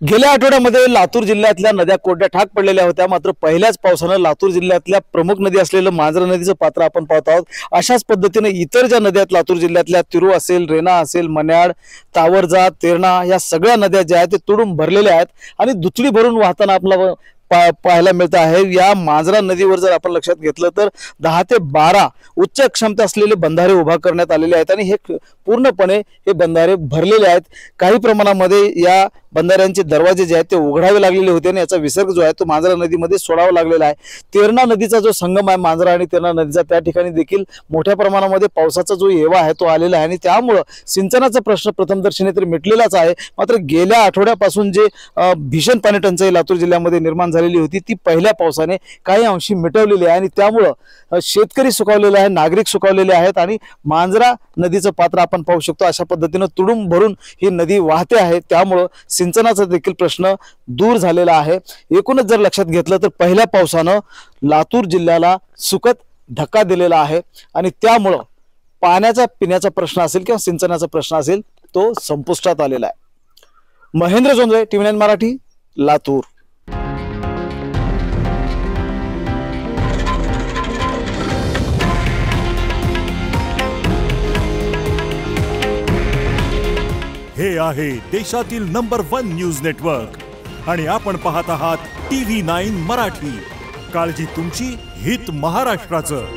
गेल्या आठवड्यामध्ये लातूर जिल्ह्यातल्या नद्या कोरड्या ठाक पडलेल्या होत्या। मात्र पहिल्याच पावसानं लातूर जिल्ह्यातल्या प्रमुख नदी असलेलं मांजरा नदीचं पात्र आपण पाहत आहोत। अशाच पद्धतीने इतर ज्या नद्या आहेत लातूर जिल्ह्यातल्या तिरू असेल, रेणा असेल, मन्याड, तावरजा, तेरणा या सगळ्या नद्या ज्या आहेत ते तुडूंब भरलेल्या आहेत आणि दुथडी भरून वाहताना आपल्याला पाहायला मिळतं आहे। या मांजरा नदीवर जर आपण लक्षात घेतलं तर 10 ते 12 उच्च क्षमता असलेले बंधारे उभा करण्यात आलेले आहेत आणि हे पूर्णपणे हे बंधारे भरलेले आहेत। काही प्रमाणामध्ये या बंधाऱ्यांचे दरवाजे जे आहेत ते उघडावे लागलेले होते आणि याचा विसर्ग जो आहे तो मांजरा नदीमध्ये सोडावा लागलेला आहे। तेरणा नदीचा जो संगम आहे मांजरा आणि तेरणा नदीचा त्या ठिकाणी देखील मोठ्या प्रमाणामध्ये पावसाचा जो येवा आहे तो आलेला आहे आणि त्यामुळे सिंचनाचा प्रश्न प्रथमदर्शनी तर मिटलेलाच आहे। मात्र गेल्या आठवड्यापासून जे भीषण पाणी टंचाई लातूर जिल्ह्यामध्ये निर्माण झालेली होती ती पहिल्या पावसाने काही अंशी मिटवलेली आहे आणि त्यामुळे शेतकरी सुखावलेले आहे, नागरिक सुखावलेले आहेत आणि मांजरा नदीचं पात्र आपण पाहू शकतो। अशा पद्धतीने तुडुंब भरून ही नदी वाहते आहे, त्यामुळे सिंचनाचा देखील प्रश्न दूर झालेला आहे। एकूणच जर लक्षात घेतलं तर पहिल्या पावसानं लातूर जिल्ह्याला सुखद धक्का दिलेला आहे आणि त्यामुळे पाण्याचा पिण्याचा प्रश्न असेल किंवा सिंचनाचा प्रश्न असेल तो संपुष्टात आलेला आहे। महेंद्र जोंधळे, TV9 मराठी, लातूर। हे आहे देशातील नंबर 1 न्यूज नेटवर्क आणि आपण पाहत आहात TV9 मराठी। काळजी तुमची, हित महाराष्ट्राचं।